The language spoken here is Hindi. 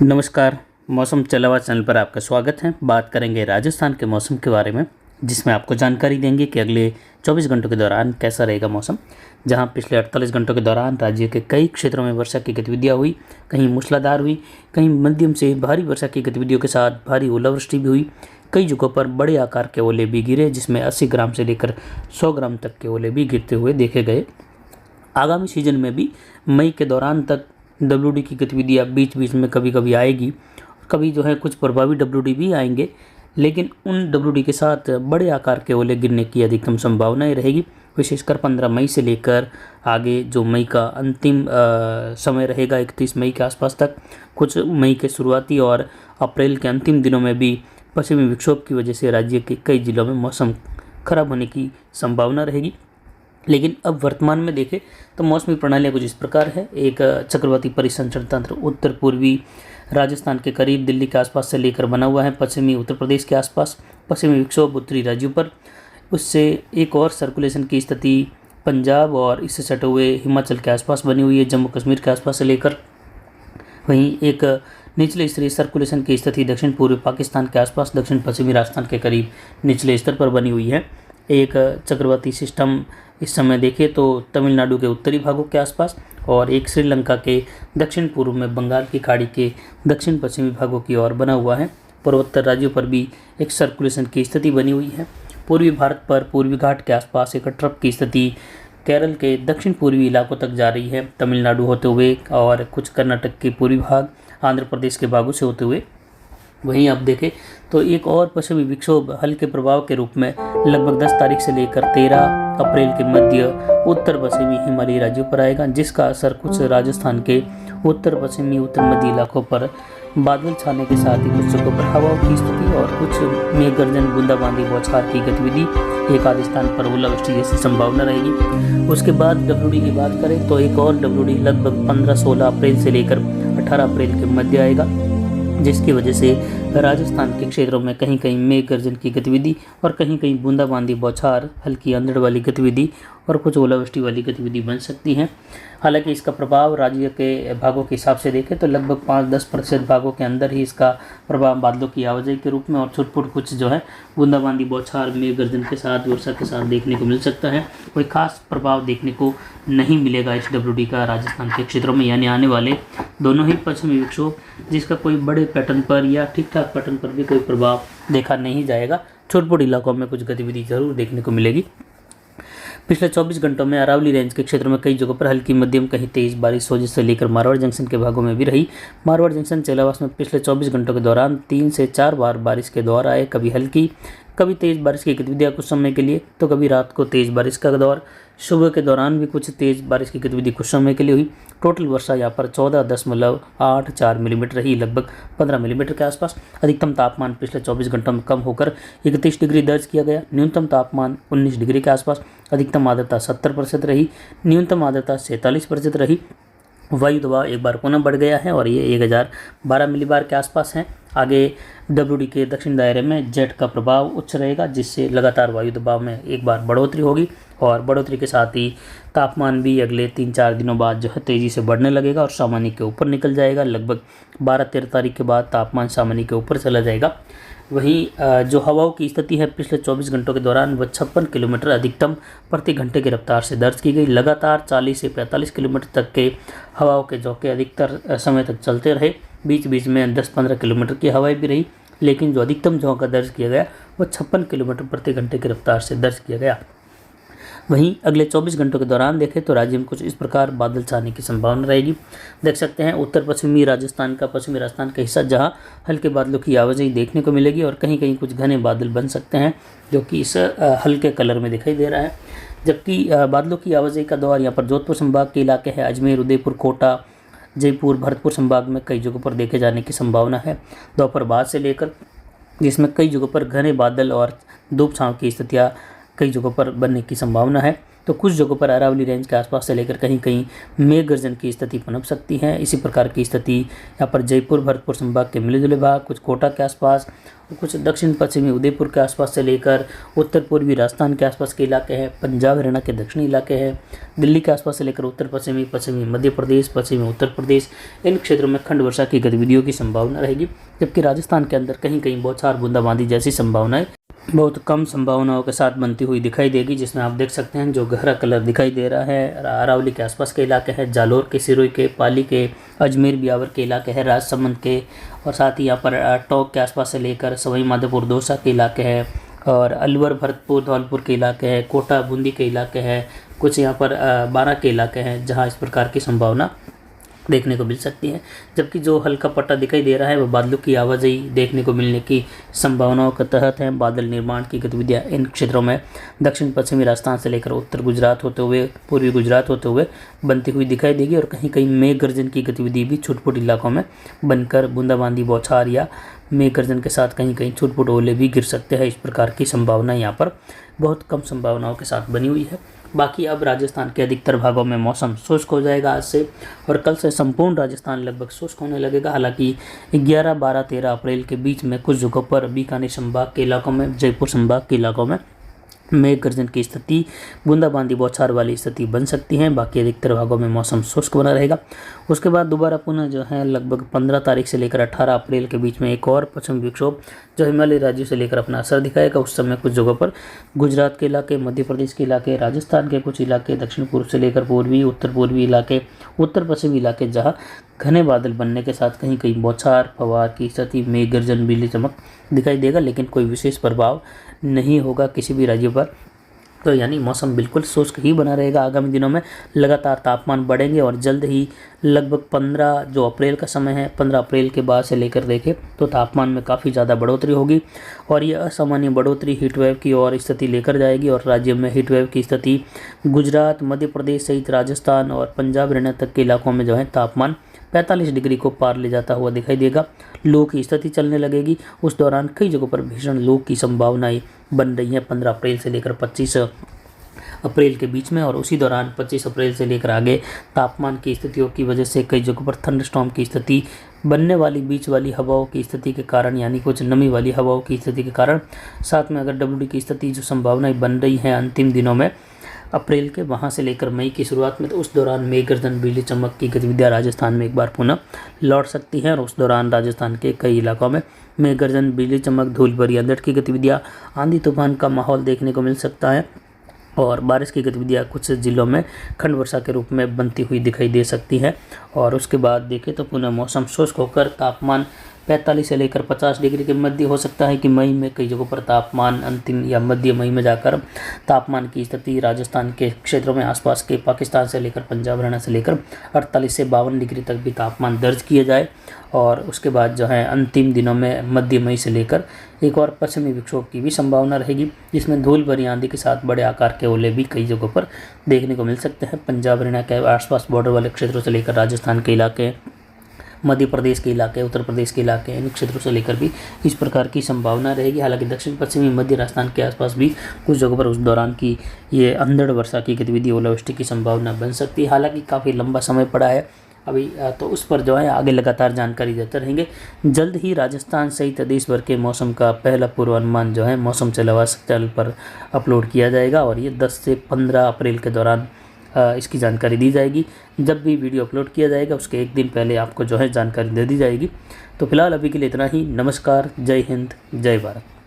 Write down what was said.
नमस्कार। मौसम चलावा चैनल पर आपका स्वागत है। बात करेंगे राजस्थान के मौसम के बारे में, जिसमें आपको जानकारी देंगे कि अगले 24 घंटों के दौरान कैसा रहेगा मौसम। जहां पिछले 48 घंटों के दौरान राज्य के कई क्षेत्रों में वर्षा की गतिविधियां हुई, कहीं मूसलाधार हुई, कहीं मध्यम से भारी वर्षा की गतिविधियों के साथ भारी ओलावृष्टि भी हुई। कई जगहों पर बड़े आकार के ओले भी गिरे, जिसमें 80 ग्राम से लेकर 100 ग्राम तक के ओले भी गिरते हुए देखे गए। आगामी सीजन में भी मई के दौरान तक डब्ल्यूडी की गतिविधियाँ बीच बीच में कभी कभी आएगी, कभी जो है कुछ प्रभावी डब्ल्यूडी भी आएंगे, लेकिन उन डब्ल्यूडी के साथ बड़े आकार के ओले गिरने की अधिकतम संभावनाएं रहेगी। विशेषकर 15 मई से लेकर आगे जो मई का अंतिम समय रहेगा 31 मई के आसपास तक, कुछ मई के शुरुआती और अप्रैल के अंतिम दिनों में भी पश्चिमी विक्षोभ की वजह से राज्य के कई जिलों में मौसम खराब होने की संभावना रहेगी। लेकिन अब वर्तमान में देखें तो मौसमी प्रणालियाँ कुछ इस प्रकार है। एक चक्रवाती परिसंचरण तंत्र उत्तर पूर्वी राजस्थान के करीब दिल्ली के आसपास से लेकर बना हुआ है, पश्चिमी उत्तर प्रदेश के आसपास पश्चिमी विक्षोभ उत्तरी राज्यों पर, उससे एक और सर्कुलेशन की स्थिति पंजाब और इससे सटे हुए हिमाचल के आसपास बनी हुई है, जम्मू कश्मीर के आसपास से लेकर। वहीं एक निचले स्तरीय सर्कुलेशन की स्थिति दक्षिण पूर्वी पाकिस्तान के आसपास दक्षिण पश्चिमी राजस्थान के करीब निचले स्तर पर बनी हुई है। एक चक्रवाती सिस्टम इस समय देखें तो तमिलनाडु के उत्तरी भागों के आसपास और एक श्रीलंका के दक्षिण पूर्व में बंगाल की खाड़ी के दक्षिण पश्चिमी भागों की ओर बना हुआ है। पूर्वोत्तर राज्यों पर भी एक सर्कुलेशन की स्थिति बनी हुई है। पूर्वी भारत पर पूर्वी घाट के आसपास एक ट्रफ की स्थिति केरल के दक्षिण पूर्वी इलाकों तक जा रही है, तमिलनाडु होते हुए और कुछ कर्नाटक के पूर्वी भाग, आंध्र प्रदेश के भागों से होते हुए। वहीं आप देखें तो एक और पश्चिमी विक्षोभ हल्के प्रभाव के रूप में लगभग 10 तारीख से लेकर 13 अप्रैल के मध्य उत्तर पश्चिमी हिमालयी राज्यों पर आएगा, जिसका असर कुछ राजस्थान के उत्तर पश्चिमी उत्तर मध्य इलाकों पर बादल छाने के साथ ही कुछ जगहों पर हवाओं की स्थिति और कुछ मेघ गर्जन, बूंदाबांदी, बौछार की गतिविधि, एक आध स्थान पर ओलावृष्टि जैसी संभावना रहेगी। उसके बाद डब्ल्यूडी की बात करें तो एक और डब्ल्यूडी लगभग 15-16 अप्रैल से लेकर 18 अप्रैल के मध्य आएगा, जिसकी वजह से राजस्थान के क्षेत्रों में कहीं कहीं मेघ गर्जन की गतिविधि और कहीं कहीं बूंदाबांदी, बौछार, हल्की अंधड़ वाली गतिविधि और कुछ ओलावृष्टि वाली गतिविधि बन सकती हैं। हालांकि इसका प्रभाव राज्य के भागों के हिसाब से देखें तो लगभग 5-10% भागों के अंदर ही इसका प्रभाव बादलों की आवाजाही के रूप में और छुटपुट कुछ जो है बूंदाबांदी, बौछार, मेघ गर्जन के साथ, वर्षा के साथ देखने को मिल सकता है। कोई खास प्रभाव देखने को नहीं मिलेगा इस डब्ल्यूडी का राजस्थान के क्षेत्रों में, यानी आने वाले दोनों ही पश्चिमी विक्षोभ, जिसका कोई बड़े पैटर्न पर या ठीक ठाक पैटर्न पर भी कोई प्रभाव देखा नहीं जाएगा। छोटपुट इलाकों में कुछ गतिविधि जरूर देखने को मिलेगी। पिछले 24 घंटों में अरावली रेंज के क्षेत्र में कई जगहों पर हल्की मध्यम कहीं तेज बारिश सोजिश से लेकर मारवाड़ जंक्शन के भागों में भी रही। मारवाड़ जंक्शन चेलावास में पिछले 24 घंटों के दौरान 3 से 4 बार बारिश के दौर आए, कभी हल्की कभी तेज बारिश की गतिविधियां कुछ समय के लिए, तो कभी रात को तेज बारिश का दौर, सुबह के दौरान भी कुछ तेज बारिश की गतिविधि कुछ समय के लिए हुई। टोटल वर्षा यहाँ पर 14.84 मिलीमीटर रही, लगभग 15 मिलीमीटर के आसपास। अधिकतम तापमान पिछले 24 घंटों में कम होकर 31 डिग्री दर्ज किया गया। न्यूनतम तापमान 19 डिग्री के आसपास। अधिकतम आर्द्रता 70% रही, न्यूनतम आर्द्रता 47% रही। वायु दबाव एक बार पुनः बढ़ गया है और ये 1012 मिलीबार के आसपास है। आगे डब्ल्यूडी के दक्षिण दायरे में जेट का प्रभाव उच्च रहेगा, जिससे लगातार वायु दबाव में एक बार बढ़ोतरी होगी और बढ़ोतरी के साथ ही तापमान भी अगले 3-4 दिनों बाद जो है तेज़ी से बढ़ने लगेगा और सामान्य के ऊपर निकल जाएगा। लगभग 12-13 तारीख के बाद तापमान सामान्य के ऊपर चला जाएगा। वहीं जो हवाओं की स्थिति है पिछले 24 घंटों के दौरान वह 56 किलोमीटर अधिकतम प्रति घंटे की रफ्तार से दर्ज की गई। लगातार 40 से 45 किलोमीटर तक के हवाओं के झोंके अधिकतर समय तक चलते रहे। बीच बीच में 10-15 किलोमीटर की हवाएं भी रही, लेकिन जो अधिकतम झोंका दर्ज किया गया वह 56 किलोमीटर प्रति घंटे की रफ्तार से दर्ज किया गया। वहीं अगले 24 घंटों के दौरान देखें तो राज्य में कुछ इस प्रकार बादल छाने की संभावना रहेगी। देख सकते हैं उत्तर पश्चिमी राजस्थान का पश्चिमी राजस्थान का हिस्सा जहां हल्के बादलों की आवाजाही देखने को मिलेगी और कहीं कहीं कुछ घने बादल बन सकते हैं, जो कि इस हल्के कलर में दिखाई दे रहा है। जबकि बादलों की आवाजाही का दौर यहाँ पर जोधपुर संभाग के इलाके है, अजमेर, उदयपुर, कोटा, जयपुर, भरतपुर संभाग में कई जगहों पर देखे जाने की संभावना है दोपहर बाद से लेकर, जिसमें कई जगहों पर घने बादल और धूप छांव की स्थितियाँ कई जगहों पर बनने की संभावना है। तो कुछ जगहों पर अरावली रेंज के आसपास से लेकर कहीं कहीं मेघ गर्जन की स्थिति पनप सकती है। इसी प्रकार की स्थिति यहाँ पर जयपुर भरतपुर संभाग के मिले जुले भाग, कुछ कोटा के आसपास, कुछ दक्षिण पश्चिमी उदयपुर के आसपास से लेकर उत्तर पूर्वी राजस्थान के आसपास के इलाके हैं, पंजाब हरियाणा के दक्षिणी इलाके हैं, दिल्ली के आसपास से लेकर उत्तर पश्चिमी पश्चिमी मध्य प्रदेश, पश्चिमी उत्तर प्रदेश, इन क्षेत्रों में खंड वर्षा की गतिविधियों की संभावना रहेगी। जबकि राजस्थान के अंदर कहीं कहीं बौछार बूंदाबांदी जैसी संभावनाएं बहुत कम संभावनाओं के साथ बनती हुई दिखाई देगी, जिसमें आप देख सकते हैं जो गहरा कलर दिखाई दे रहा है अरावली के आसपास के इलाके हैं, जालोर के, सिरोही के, पाली के, अजमेर बियावर के इलाके हैं, राजसमंद के, और साथ ही यहाँ पर टोंक के आसपास से लेकर सवाई माधोपुर दौसा के इलाके हैं, और अलवर भरतपुर धौलपुर के इलाके हैं, कोटा बूंदी के इलाके हैं, कुछ यहाँ पर बारां के इलाके हैं जहाँ इस प्रकार की संभावना देखने को मिल सकती है। जबकि जो हल्का पट्टा दिखाई दे रहा है वह बादलों की आवाजाही देखने को मिलने की संभावनाओं के तहत है। बादल निर्माण की गतिविधियां इन क्षेत्रों में दक्षिण पश्चिमी राजस्थान से लेकर उत्तर गुजरात होते हुए पूर्वी गुजरात होते हुए बनती हुई दिखाई देगी, और कहीं कहीं मेघ गर्जन की गतिविधि भी छुटपुट इलाकों में बनकर बूंदाबांदी बौछार या मेघ गर्जन के साथ कहीं कहीं छुटपुट ओले भी गिर सकते हैं। इस प्रकार की संभावना यहाँ पर बहुत कम संभावनाओं के साथ बनी हुई है। बाकी अब राजस्थान के अधिकतर भागों में मौसम शुष्क हो जाएगा आज से, और कल से संपूर्ण राजस्थान लगभग शुष्क होने लगेगा। हालांकि 11, 12, 13 अप्रैल के बीच में कुछ जगहों पर बीकानेर संभाग के इलाकों में, जयपुर संभाग के इलाकों में मेघ गर्जन की स्थिति, बूंदाबांदी बौछार वाली स्थिति बन सकती है। बाकी अधिकतर भागों में मौसम शुष्क बना रहेगा। उसके बाद दोबारा पुनः जो है लगभग 15 तारीख से लेकर 18 अप्रैल के बीच में एक और पश्चिमी विक्षोभ जो हिमालयी राज्यों से लेकर अपना असर दिखाएगा। उस समय कुछ जगहों पर गुजरात के इलाके, मध्य प्रदेश के इलाके, राजस्थान के कुछ इलाके, दक्षिण पूर्व से लेकर पूर्वी, उत्तर पूर्वी इलाके, उत्तर पश्चिमी इलाके जहाँ घने बादल बनने के साथ कहीं कहीं बौछार फव्वार की स्थिति, मेघ गर्जन, बिजली चमक दिखाई देगा, लेकिन कोई विशेष प्रभाव नहीं होगा किसी भी राज्य पर। तो यानी मौसम बिल्कुल शुष्क ही बना रहेगा। आगामी दिनों में लगातार तापमान बढ़ेंगे और जल्द ही लगभग 15 जो अप्रैल का समय है, 15 अप्रैल के बाद से लेकर देखें तो तापमान में काफ़ी ज़्यादा बढ़ोतरी होगी, और ये असामान्य बढ़ोतरी हीटवेव की ओर स्थिति लेकर जाएगी। और राज्य में हीटवेव की स्थिति गुजरात, मध्य प्रदेश सहित राजस्थान और पंजाब हरियाणा तक के इलाकों में जो है तापमान 45 डिग्री को पार ले जाता हुआ दिखाई देगा। लू की स्थिति चलने लगेगी। उस दौरान कई जगहों पर भीषण लू की संभावनाएं बन रही हैं 15 अप्रैल से लेकर 25 अप्रैल के बीच में, और उसी दौरान 25 अप्रैल से लेकर आगे तापमान की स्थितियों की वजह से कई जगहों पर थंडरस्टॉर्म की स्थिति बनने वाली, बीच वाली हवाओं की स्थिति के कारण, यानी कुछ नमी वाली हवाओं की स्थिति के कारण, साथ में अगर डब्ल्यूडी की स्थिति जो संभावनाएं बन रही हैं अंतिम दिनों में अप्रैल के, वहां से लेकर मई की शुरुआत में, तो उस दौरान मेघ गर्जन, बिजली चमक की गतिविधियां राजस्थान में एक बार पुनः लौट सकती हैं। और उस दौरान राजस्थान के कई इलाकों में मेघ गर्जन, बिजली चमक, धूल भरी अंधड़ की गतिविधियां, आंधी तूफान का माहौल देखने को मिल सकता है, और बारिश की गतिविधियां कुछ जिलों में खंड वर्षा के रूप में बनती हुई दिखाई दे सकती है। और उसके बाद देखें तो पुनः मौसम शुष्क होकर तापमान 45 से लेकर 50 डिग्री के मध्य हो सकता है कि मई में कई जगहों पर तापमान अंतिम या मध्य मई में जाकर तापमान की स्थिति राजस्थान के क्षेत्रों में, आसपास के पाकिस्तान से लेकर पंजाब हरियाणा से लेकर 48 से 52 डिग्री तक भी तापमान दर्ज किया जाए। और उसके बाद जो है अंतिम दिनों में मध्य मई से लेकर एक और पश्चिमी विक्षोभ की भी संभावना रहेगी, जिसमें धूल भरी आंधी के साथ बड़े आकार के ओले भी कई जगहों पर देखने को मिल सकते हैं। पंजाब हरियाणा के आसपास बॉर्डर वाले क्षेत्रों से लेकर राजस्थान के इलाके, मध्य प्रदेश के इलाके, उत्तर प्रदेश के इलाके, इन क्षेत्रों से लेकर भी इस प्रकार की संभावना रहेगी। हालांकि दक्षिण पश्चिमी मध्य राजस्थान के आसपास भी कुछ जगहों पर उस दौरान की ये अंधड़ वर्षा की गतिविधि, ओलावृष्टि की संभावना बन सकती है। हालांकि काफ़ी लंबा समय पड़ा है अभी, तो उस पर जो है आगे लगातार जानकारी देते रहेंगे। जल्द ही राजस्थान सहित देश भर के मौसम का पहला पूर्वानुमान जो है मौसम चलावास चैनल पर अपलोड किया जाएगा, और ये 10 से 15 अप्रैल के दौरान इसकी जानकारी दी जाएगी। जब भी वीडियो अपलोड किया जाएगा उसके एक दिन पहले आपको जो है जानकारी दे दी जाएगी। तो फिलहाल अभी के लिए इतना ही। नमस्कार, जय हिंद, जय भारत।